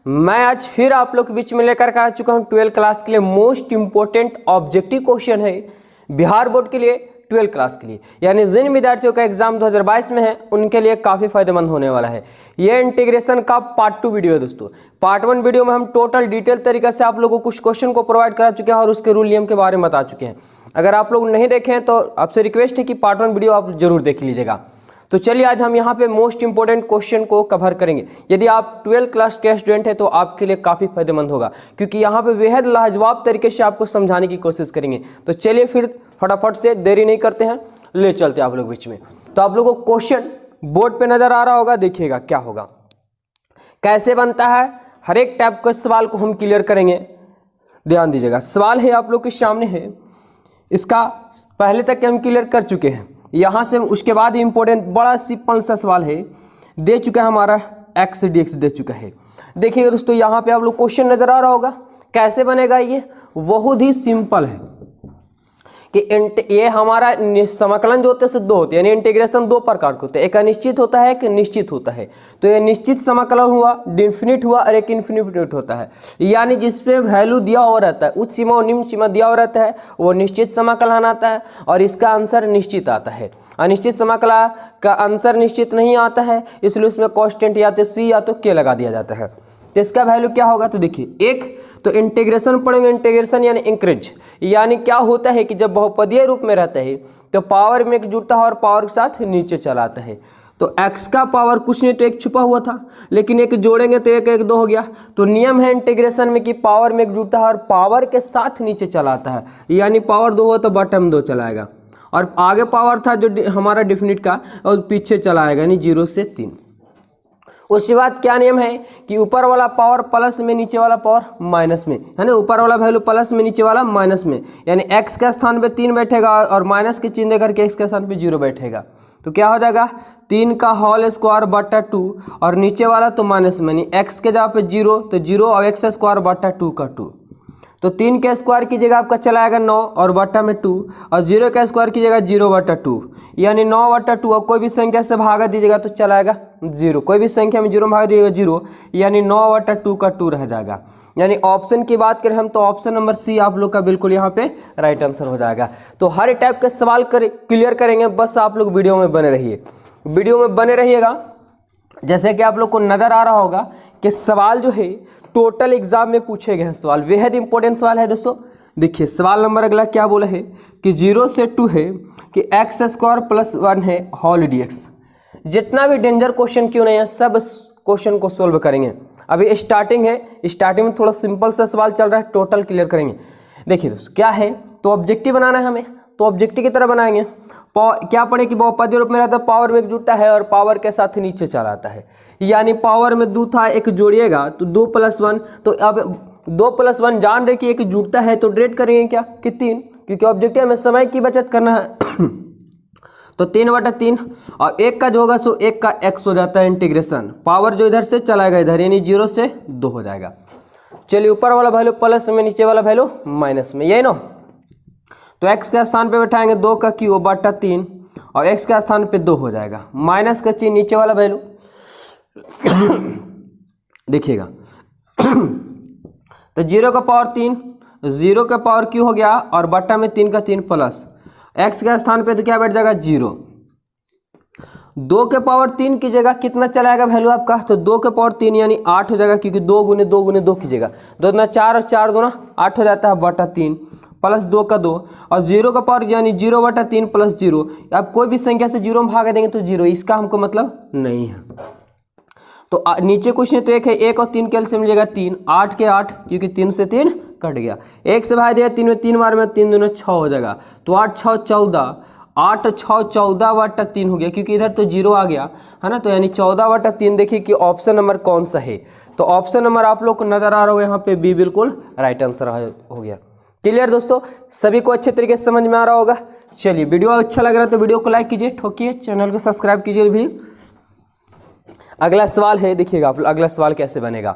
मैं आज फिर आप लोग के बीच में लेकर के आ चुका हूं 12th क्लास के लिए मोस्ट इंपोर्टेंट ऑब्जेक्टिव क्वेश्चन है बिहार बोर्ड के लिए 12th क्लास के लिए, यानी जिन विद्यार्थियों का एग्जाम 2022 में है उनके लिए काफ़ी फायदेमंद होने वाला है। ये इंटीग्रेशन का पार्ट 2 वीडियो है दोस्तों। पार्ट 1 वीडियो में हम टोटल डिटेल तरीके से आप लोगों को कुछ क्वेश्चन को प्रोवाइड करा चुके हैं और उसके रूल नियम के बारे में बता चुके हैं। अगर आप लोग नहीं देखे हैं तो आपसे रिक्वेस्ट है कि पार्ट 1 वीडियो आप जरूर देख लीजिएगा। तो चलिए आज हम यहाँ पे मोस्ट इंपोर्टेंट क्वेश्चन को कवर करेंगे। यदि आप 12th क्लास के स्टूडेंट हैं तो आपके लिए काफ़ी फायदेमंद होगा, क्योंकि यहाँ पे बेहद लाजवाब तरीके से आपको समझाने की कोशिश करेंगे। तो चलिए फिर फटाफट से देरी नहीं करते हैं, ले चलते हैं आप लोग बीच में। तो आप लोगों को क्वेश्चन बोर्ड पे नजर आ रहा होगा, देखिएगा क्या होगा, कैसे बनता है। हर एक टाइप के सवाल को हम क्लियर करेंगे, ध्यान दीजिएगा। सवाल है आप लोग के सामने है, इसका पहले तक हम क्लियर कर चुके हैं। यहाँ से उसके बाद इंपॉर्टेंट बड़ा सिंपल सा सवाल है, दे चुका है हमारा एक्स dx दे चुका है। देखिए दोस्तों यहाँ पे आप लोग क्वेश्चन नजर आ रहा होगा, कैसे बनेगा ये बहुत ही सिंपल है कि ये हमारा समाकलन जो होते हैं दो होते हैं, यानी इंटीग्रेशन दो प्रकार के होते हैं, एक अनिश्चित होता है एक निश्चित होता है। तो ये निश्चित समाकलन हुआ, डिफिनिट हुआ और एक इनफिनिट होता है, यानी जिसपे वैल्यू दिया हुआ रहता है, उच्च सीमा और निम्न सीमा दिया हुआ रहता है, वो निश्चित समाकलन आता है और इसका आंसर निश्चित आता है। अनिश्चित समाकलन का आंसर निश्चित नहीं आता है, इसलिए उसमें कांस्टेंट या तो सी या तो के लगा दिया जाता है। तो इसका वैल्यू क्या होगा, तो देखिए एक तो इंटीग्रेशन पढ़ेंगे, इंटीग्रेशन यानी इंक्रीज, यानी क्या होता है कि जब बहुपदीय रूप में रहता है तो पावर में एक जुड़ता है और पावर के साथ नीचे चला आता है। तो x का पावर कुछ नहीं तो एक छुपा हुआ था, लेकिन एक जोड़ेंगे तो एक एक दो हो गया। तो नियम है इंटीग्रेशन में कि पावर में एक जुड़ता है और पावर के साथ नीचे चला आता है, यानी पावर 2 हो तो बॉटम 2 चलाएगा और आगे पावर था जो हमारा डिफिनिट का और पीछे चलाएगा, यानी 0 से 3। उसके बाद क्या नियम है कि ऊपर वाला पावर प्लस में नीचे वाला पावर माइनस में, है ना। ऊपर वाला वैल्यू प्लस में नीचे वाला माइनस में, यानी x के स्थान पे 3 बैठेगा और माइनस के चिन्ह देकर के x के स्थान पे 0 बैठेगा। तो क्या हो जाएगा 3 का होल स्क्वायर बटा 2 और नीचे वाला तो माइनस में, यानी x के जगह पे 0 तो 0 और x स्क्वायर बटा 2 का 2। तो 3 का स्क्वायर की जगह आपका चला आएगा 9 और बटा में 2 और 0 का स्क्वायर की जगह 0 बटा 2, यानी 9 बटा 2 और कोई भी संख्या से भागा दीजिएगा तो चला आएगा 0। कोई भी संख्या में 0 में भाग दीजिएगा 0, यानी 9 बटा 2 का 2 रह जाएगा। यानी ऑप्शन की बात करें हम तो ऑप्शन नंबर सी आप लोग का बिल्कुल यहाँ पे राइट आंसर हो जाएगा। तो हर टाइप के सवाल क्लियर करेंगे, बस आप लोग वीडियो में बने रहिए, वीडियो में बने रहिएगा। जैसे कि आप लोग को नजर आ रहा होगा कि सवाल जो है टोटल एग्जाम में पूछे गए हैं सवाल, बेहद इंपॉर्टेंट सवाल है दोस्तों। देखिए सवाल नंबर अगला क्या बोला है कि 0 से 2 है कि x स्क्वायर प्लस 1 है होल dx। जितना भी डेंजर क्वेश्चन क्यों नहीं है सब क्वेश्चन को सोल्व करेंगे। अभी स्टार्टिंग है, स्टार्टिंग में थोड़ा सिंपल सा सवाल चल रहा है, टोटल क्लियर करेंगे। देखिए दोस्तों क्या है, तो ऑब्जेक्टिव बनाना है हमें, तो ऑब्जेक्टिव की तरह बनाएंगे। क्या पढ़े कि बहुपदीय रूप में रहता है, पावर में एक जुड़ता है और पावर के साथ नीचे चला आता है, यानी पावर में 2 था, एक जोड़िएगा तो 2 + 1। तो अब 2 + 1 जान रहे कि एक जुड़ता है तो डिवाइड करेंगे क्या कि 3, क्योंकि ऑब्जेक्टिव में समय की बचत करना है। तो 3 बटा 3 और 1 का जो होगा सो 1 का x हो जाता है इंटीग्रेशन, पावर जो इधर से चलाएगा इधर, यानी 0 से 2 हो जाएगा। चलिए ऊपर वाला वैल्यू प्लस में, नीचे वाला वैल्यू माइनस में, यही ना। तो x के स्थान पे बैठाएंगे 2 का क्यूब बटा 3 और x के स्थान पे 2 हो जाएगा, माइनस का चिन्ह नीचे वाला वैल्यू देखिएगा। तो 0 का पावर 3, 0 का पावर क्यू हो गया और बटा में 3 का 3 प्लस x के स्थान पे तो क्या बैठ जाएगा 0। 2 के पावर 3 की जगह कितना चलाएगा वैल्यू आपका, तो 2 के पावर 3 यानी 8 हो जाएगा, क्योंकि 2 गुने 2 गुने 2 कीजिएगा, 2 दूना 4 और 4 दूना 8 हो जाता है बटा 3 प्लस 2 का 2 और 0 का पावर यानी 0 बटा 3 प्लस 0। अब कोई भी संख्या से 0 में भाग देंगे तो 0, इसका हमको मतलब नहीं है। तो नीचे कुछ नहीं तो 1 है, 1 और 3 के से मिलेगा 3, 8 के 8, क्योंकि 3 से 3 कट गया, 1 से भाग दिया 3 में, 3 बार में 3 दूना 6 हो जाएगा, तो 8 6 14, 8 6 14 बटा 3 हो गया, क्योंकि इधर तो 0 आ गया है ना। तो यानी 14 बटा 3, देखिए कि ऑप्शन नंबर कौन सा है। तो ऑप्शन नंबर आप लोग को नजर आ रहा होगा यहाँ पे बी बिल्कुल राइट आंसर हो गया। क्लियर दोस्तों, सभी को अच्छे तरीके से समझ में आ रहा होगा। चलिए वीडियो अच्छा लग रहा है तो वीडियो को लाइक कीजिए, ठोकिए, चैनल को सब्सक्राइब कीजिए भी। अगला सवाल है, देखिएगा आप अगला सवाल कैसे बनेगा।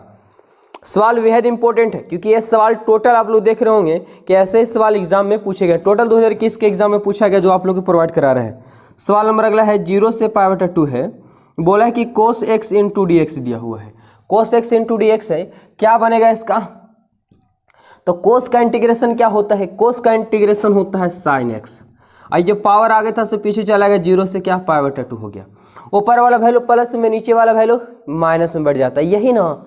सवाल बेहद इंपॉर्टेंट है, क्योंकि ये सवाल टोटल आप लोग देख रहे होंगे कि ऐसे ही सवाल एग्जाम में पूछे गए, टोटल 2021 के एग्जाम में पूछा गया जो आप लोग को प्रोवाइड करा रहे हैं। सवाल नंबर अगला है 0 से π/2 है, बोला है कि cos x × dx दिया हुआ है। Cos x into D x है, क्या बनेगा इसका, तो कोस का इंटीग्रेशन क्या होता है, कोस का इंटीग्रेशन होता है साइन एक्स। आई जो पावर आ गया था उससे पीछे चला गया, 0 से क्या π/2 हो गया, ऊपर वाला वैल्यू प्लस में, नीचे वाला वैल्यू माइनस में बढ़ जाता है, यही ना।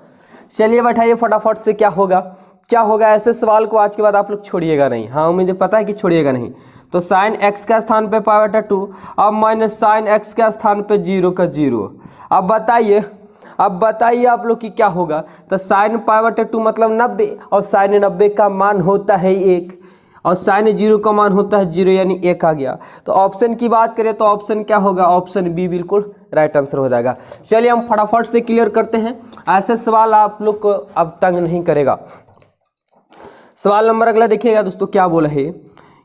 चलिए बैठाइए फटाफट से, क्या होगा, क्या होगा, ऐसे सवाल को आज के बाद आप लोग छोड़िएगा नहीं, हाँ मुझे पता है कि छोड़िएगा नहीं। तो साइन एक्स का स्थान पे π/2, अब माइनस साइन एक्स का स्थान पे 0 का 0। अब बताइए आप लोग कि क्या होगा, तो साइन π/2 मतलब 90, और साइन 90 का मान होता है 1, और साइन 0 का मान होता है 0, यानी 1 आ गया। तो ऑप्शन की बात करें तो ऑप्शन क्या होगा, ऑप्शन बी बिल्कुल राइट आंसर हो जाएगा। चलिए हम फटाफट से क्लियर करते हैं, ऐसे सवाल आप लोग को अब तंग नहीं करेगा। सवाल नंबर अगला देखिएगा दोस्तों, क्या बोला है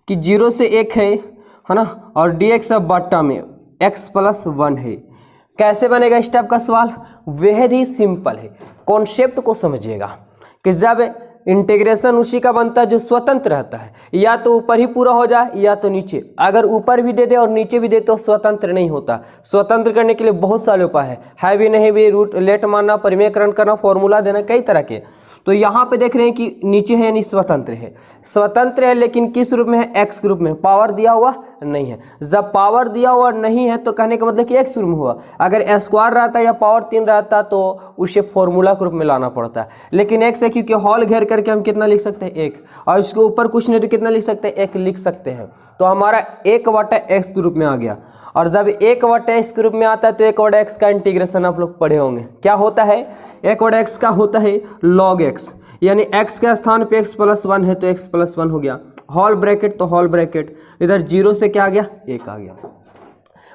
कि 0 से 1 है ना, और dx अब बट्टा में x + 1 है। कैसे बनेगा इस टाइप का सवाल, बेहद ही सिंपल है, कॉन्सेप्ट को समझिएगा कि जब इंटीग्रेशन उसी का बनता है जो स्वतंत्र रहता है, या तो ऊपर ही पूरा हो जाए या तो नीचे, अगर ऊपर भी दे दे और नीचे भी दे तो स्वतंत्र नहीं होता। स्वतंत्र करने के लिए बहुत सारे उपाय है भी नहीं भी, रूट लेट मानना, परिमेयकरण करना, फॉर्मूला देना, कई तरह के। तो यहाँ पे देख रहे हैं कि नीचे है यानी स्वतंत्र है, स्वतंत्र है लेकिन किस रूप में है, एक्स ग्रुप में, पावर दिया हुआ नहीं है। जब पावर दिया हुआ नहीं है तो कहने का मतलब कि एक्स ग्रुप में हुआ, अगर स्क्वायर रहता या पावर 3 रहता तो उसे फॉर्मूला ग्रुप में लाना पड़ता है, लेकिन एक्स है क्योंकि हॉल घेर करके हम कितना लिख सकते हैं, 1, और इसके ऊपर कुछ नहीं तो कितना लिख सकते हैं, 1 लिख सकते हैं। तो हमारा 1/x ग्रुप में आ गया, और जब 1/x ग्रुप में आता है तो 1/x का इंटीग्रेशन आप लोग पढ़े होंगे, क्या होता है, 1/x का होता है log x, यानी x के स्थान पे x + 1 है तो x + 1 हो गया, होल ब्रैकेट तो होल ब्रैकेट, इधर 0 से क्या आ गया, 1 आ गया।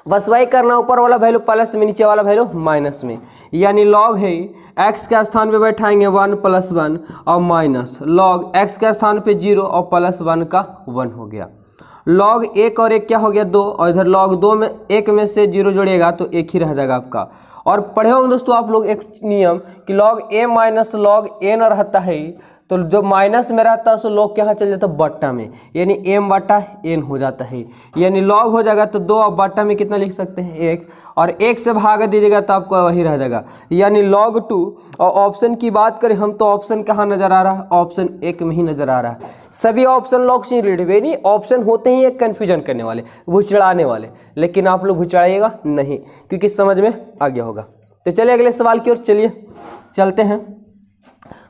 बस वही करना, ऊपर वाला वैल्यू प्लस में, नीचे वाला वैल्यू माइनस में, यानी log है x के स्थान पे बैठाएंगे 1 + 1 और माइनस log x के स्थान पे 0 और +1 का 1 हो गया। log 1 और 1 क्या हो गया, 2, और इधर log 2 में 1 में से 0 जोड़िएगा तो 1 ही रह जाएगा आपका। और पढ़े होंगे दोस्तों आप लोग एक नियम कि log a - log n रहता है, तो जो माइनस में रहता है सो log क्या चल जाता है, बट्टा में, यानी m/n हो जाता है, यानी log हो जाएगा तो 2 और बट्टा में कितना लिख सकते हैं, 1, और 1 से भाग दीजिएगा तो आपको वही रह जाएगा, यानी log 2। और ऑप्शन की बात करें हम तो ऑप्शन कहाँ नजर आ रहा है, ऑप्शन 1 में ही नजर आ रहा है। सभी ऑप्शन log से रिलेटेड नहीं, ऑप्शन होते ही एक कन्फ्यूजन करने वाले, भुचड़ाने वाले, लेकिन आप लोग भुचड़ाइएगा नहीं क्योंकि समझ में आ गया होगा। तो चलिए अगले सवाल की ओर चलिए चलते हैं।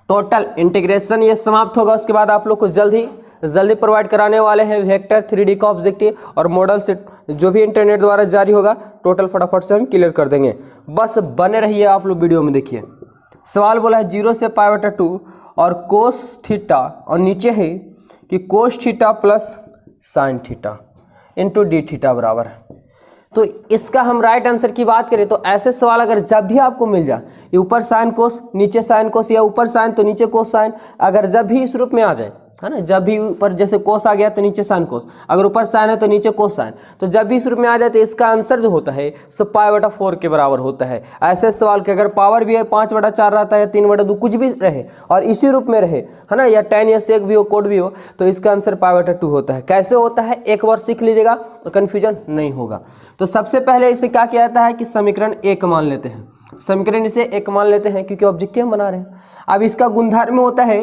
टोटल इंटीग्रेशन ये समाप्त होगा, उसके बाद आप लोग को जल्दी प्रोवाइड कराने वाले हैं वेक्टर 3D का ऑब्जेक्टिव और मॉडल सेट, जो भी इंटरनेट द्वारा जारी होगा टोटल फटाफट से हम क्लियर कर देंगे, बस बने रहिए आप लोग वीडियो में। देखिए सवाल बोला है 0 से π/2 और cos थीटा, और नीचे है कि cos theta plus sine theta into D theta बराबर है। तो इसका हम राइट आंसर की बात करें तो ऐसे सवाल अगर जब भी आपको मिल जाए, ये ऊपर साइन कोस नीचे साइन कोस, या ऊपर साइन तो नीचे कोस साइन, अगर जब भी इस रूप में आ जाए, है ना, जब भी ऊपर जैसे कोस आ गया तो नीचे साइन कोस, अगर ऊपर साइन है तो नीचे कोस साइन, तो जब भी इस रूप में आ जाए तो इसका आंसर जो होता है सो π/4 के बराबर होता है। ऐसे सवाल के अगर पावर भी है 5/4 रहता है या 3/2 कुछ भी रहे और इसी रूप में रहे, है ना, या tan या sec भी हो, कोड भी हो, तो इसका आंसर π/2 होता है। कैसे होता है एक बार सीख लीजिएगा तो कन्फ्यूजन नहीं होगा। तो सबसे पहले इसे क्या किया जाता है कि समीकरण 1 मान लेते हैं, समीकरण इसे 1 मान लेते हैं क्योंकि ऑब्जेक्टिव हम बना रहे हैं। अब इसका गुणधर्म होता है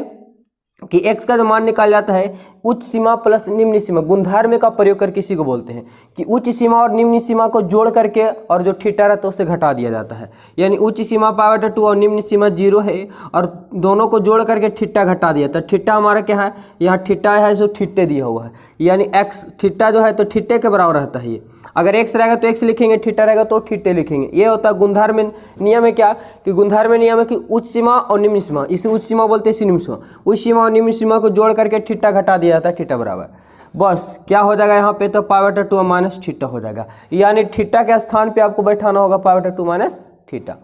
कि x का जो मान निकाल जाता है उच्च सीमा प्लस निम्न सीमा, गुणधर्म का प्रयोग करके इसी को बोलते हैं कि उच्च सीमा और निम्न सीमा को जोड़ करके और जो थीटा रहता है उसे घटा दिया जाता है, यानी उच्च सीमा π/2 और निम्न सीमा 0 है और दोनों को जोड़ करके थीटा घटा दिया। तो थीटा हमारा क्या है, यहाँ थीटा है जो थीटे दिया हुआ है, यानी x थीटा जो है तो थीटे के बराबर रहता है। ये अगर x रहेगा तो x लिखेंगे, थीटा रहेगा तो थीटे लिखेंगे। ये होता है गुणधर्म नियम है क्या कि गुणधर्म नियम है कि उच्च सीमा और निम्न सीमा, इसे उच्च सीमा बोलते हैं, इसे निम्न सीमा, उच्च सीमा और निम्न सीमा को जोड़ करके थीटा घटा दिया जाता है, थीटा बराबर बस क्या हो जाएगा यहाँ पे तो π/2 माइनस थीटा हो जाएगा, यानी थीटा के स्थान पे आपको बैठाना होगा π/2 माइनस थीटा।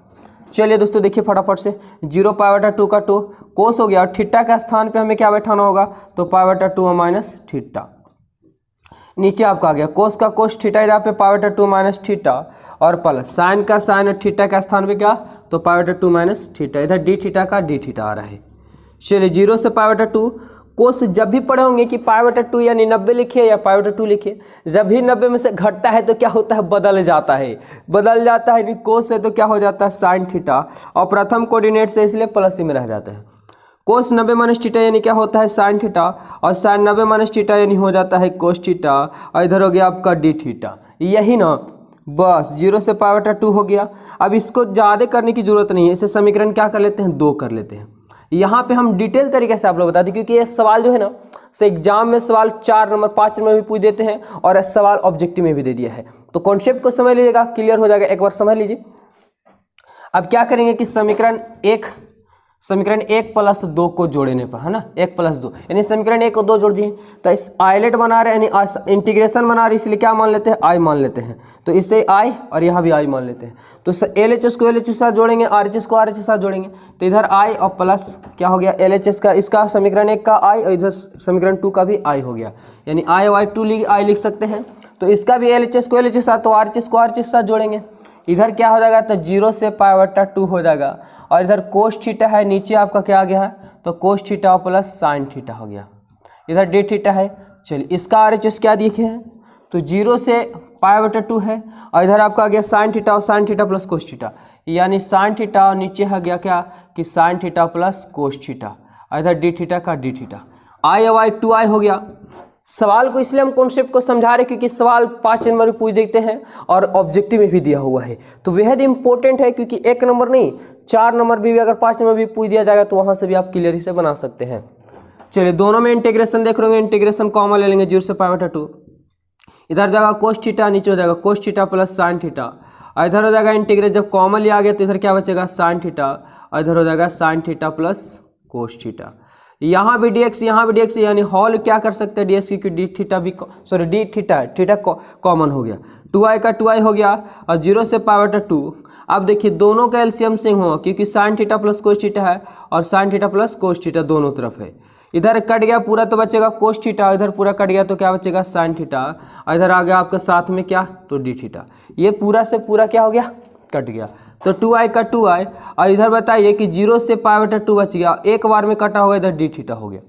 चलिए दोस्तों देखिए फटाफट से 0 π/2 का 2 कोस हो गया और थीटा के स्थान पे हमें क्या बैठाना होगा तो π/2 माइनस थीटा। नीचे आपका आ गया कोस का कोस थीटा, इधर पे π/2 माइनस थीटा और प्लस साइन का साइन और थीटा का स्थान पे क्या तो π/2 माइनस थीटा, इधर डी थीटा का डी थीटा आ रहा है। चलिए 0 से π/2 कोस जब भी पढ़े होंगे कि π/2 यानी 90 लिखिए या π/2 लिखिए, जब भी 90 में से घटता है तो क्या होता है, बदल जाता है यानी कोस है तो क्या हो जाता है साइन थीटा, और प्रथम कोऑर्डिनेट से इसलिए प्लस ही में रह जाता है। कोस 90 माइनस थीटा यानी क्या होता है साइन थीटा, और साइन 90 माइनस थीटा यानी हो जाता है कोस थीटा, और इधर हो गया आपका डी थीटा। यही ना, बस 0 से π/2 हो गया। अब इसको ज़्यादा करने की जरूरत नहीं है, इसे समीकरण क्या कर लेते हैं, 2 कर लेते हैं। यहाँ पे हम डिटेल तरीके से आप लोग बता दें, क्योंकि ये सवाल जो है ना से एग्जाम में सवाल 4 नंबर 5 नंबर भी पूछ देते हैं, और सवाल ऑब्जेक्टिव में भी दे दिया है। तो कॉन्सेप्ट को समझ लीजिएगा, क्लियर हो जाएगा, एक बार समझ लीजिए। अब क्या करेंगे कि समीकरण 1 + 2 को जोड़ने पर, है ना, 1 + 2 यानी समीकरण 1 और 2 जोड़ दिए, तो इस आइलेट बना रहे यानी इंटीग्रेशन बना रहे, इसलिए क्या मान लेते हैं, आई मान लेते हैं। तो इसे आई और यहाँ भी आई मान लेते हैं। तो LHS को LHS के साथ जोड़ेंगे, RHS को RHS के साथ जोड़ेंगे, तो इधर आई और प्लस क्या हो गया LHS का, इसका समीकरण 1 का आई, और इधर समीकरण 2 का भी आई हो गया, यानी आई और आई लिख सकते हैं। तो इसका भी LHS को LHS के साथ, तो RHS को RHS के साथ जोड़ेंगे, इधर क्या हो जाएगा, तो 0 से π/2 हो जाएगा, और इधर कोस थीटा है, नीचे आपका क्या आ गया है, तो cos theta plus sine theta हो गया, इधर डी थीटा है। चलिए इसका RHS क्या दिखे हैं, तो 0 से π/2 है, और इधर आपका आ गया साइन थीटा, और sine theta plus cos theta, यानी साइन थीटा, और नीचे आ गया क्या कि sine theta plus cos theta, और इधर डी थीटा का डी थीटा, आई और आई 2i हो गया। सवाल को इसलिए हम कॉन्सेप्ट को समझा रहे क्योंकि सवाल 5 नंबर में पूछ देते हैं और ऑब्जेक्टिव में भी दिया हुआ है, तो बेहद इंपॉर्टेंट है, क्योंकि 1 नंबर नहीं 4 नंबर भी अगर 5 नंबर भी पूछ दिया जाएगा तो वहां से भी आप क्लियर से बना सकते हैं। चलिए दोनों में इंटीग्रेशन देख रहे होंगे, इंटीग्रेशन कॉमन ले लेंगे, 0 से π/2, इधर जाएगा कोस थीटा, नीचे हो जाएगा cos theta plus sine theta, और इधर हो जाएगा इंटीग्रेट, जब कॉमन लिया गया तो इधर क्या बचेगा साइन थीटा, और इधर हो जाएगा sine theta plus cos theta. यहाँ भी dx यहाँ भी dx, यानी हॉल क्या कर सकते हैं dx, क्योंकि डी थीटा भी डी थीटा कॉमन हो गया, 2i का 2i हो गया, और 0 से π/2। अब देखिए दोनों का एलसीएम सेम हो, क्योंकि sine theta plus cos theta है, और sine theta plus cos theta दोनों तरफ है। इधर कट गया पूरा तो बचेगा कोस थीटा, इधर पूरा कट गया तो क्या बचेगा साइन थीटा, और इधर आ गया आपका साथ में क्या, तो डी थीटा। ये पूरा से पूरा क्या हो गया, कट गया, तो 2i का 2i, और इधर बताइए कि 0 से π/2 बच गया, एक बार में कटा होगा, इधर डी थीटा हो गया।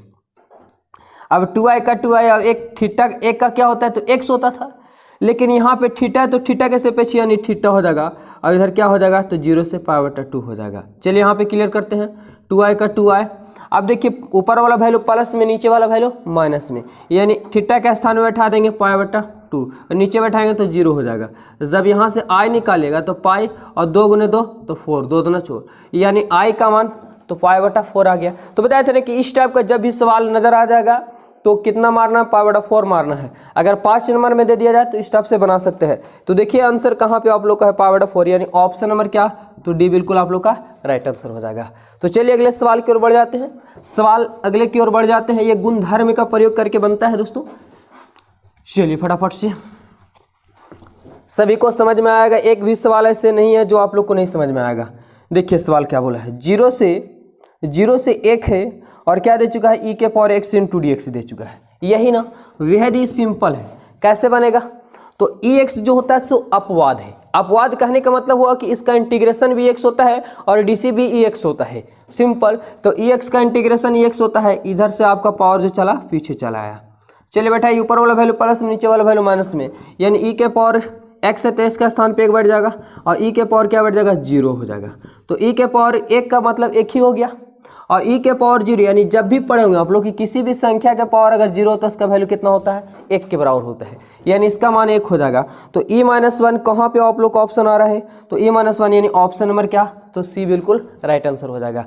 अब 2i का 2i, और एक थीटा एक का क्या होता है, तो x होता था, लेकिन यहाँ पे थीटा है तो थीटा कैसे पेछी, यानी थीटा हो जाएगा, और इधर क्या हो जाएगा, तो 0 से π/2 हो जाएगा। चलिए यहाँ पे क्लियर करते हैं, 2i का 2i। अब देखिए ऊपर वाला वैल्यू प्लस में, नीचे वाला वैल्यू माइनस में, यानी थीटा के स्थान में बैठा देंगे π/2, और नीचे बैठाएंगे तो 0 हो जाएगा। जब यहाँ से i निकालेगा तो पाई, और 2 × 2 तो 4, 2 दूना 4, यानी i का मान तो π/4 आ गया। तो बताए थे ना कि इस टाइप का जब भी सवाल नजर आ जाएगा तो कितना मारना है, π/4 मारना है। अगर 5 नंबर में दे दिया जाए तो इस टाइप से बना सकते हैं। तो देखिए आंसर कहाँ पे आप लोग का है, π/4, यानी ऑप्शन नंबर क्या, तो डी बिल्कुल आप लोग का राइट आंसर हो जाएगा। तो चलिए अगले सवाल की ओर बढ़ जाते हैं। सवाल अगले की ओर बढ़ जाते हैं, ये गुणधर्म का प्रयोग करके बनता है दोस्तों। चलिए फटाफट से सभी को समझ में आएगा, एक भी सवाल ऐसे नहीं है जो आप लोग को नहीं समझ में आएगा। देखिए सवाल क्या बोला है, 0 से 1 है, और क्या दे चुका है, e के पावर x × dx दे चुका है। यही ना, बेहद ही सिंपल है। कैसे बनेगा, तो ex जो होता है सो अपवाद है। अपवाद कहने का मतलब हुआ कि इसका इंटीग्रेशन भी x होता है और dc भी ex होता है, सिंपल। तो ex का इंटीग्रेशन ex होता है, इधर से आपका पावर जो चला पीछे चला आया। चलिए बेटा ऊपर वाला वैल्यू प्लस में, नीचे वाला वैल्यू माइनस में, यानी e के पावर x है तो इसका स्थान पे 1 बैठ जाएगा, और e के पावर क्या बैठ जाएगा, 0 हो जाएगा। तो e के पावर 1 का मतलब 1 ही हो गया, और e के पावर 0, यानी जब भी पढ़े होंगे आप लोग कि किसी भी संख्या के पावर अगर 0 होता है उसका वैल्यू कितना होता है, 1 के बराबर होता है, यानी इसका मान 1 हो जाएगा। तो e-1 कहाँ पे आप लोग का ऑप्शन आ रहा है, तो e-1 यानी ऑप्शन नंबर क्या, तो सी बिल्कुल राइट आंसर हो जाएगा।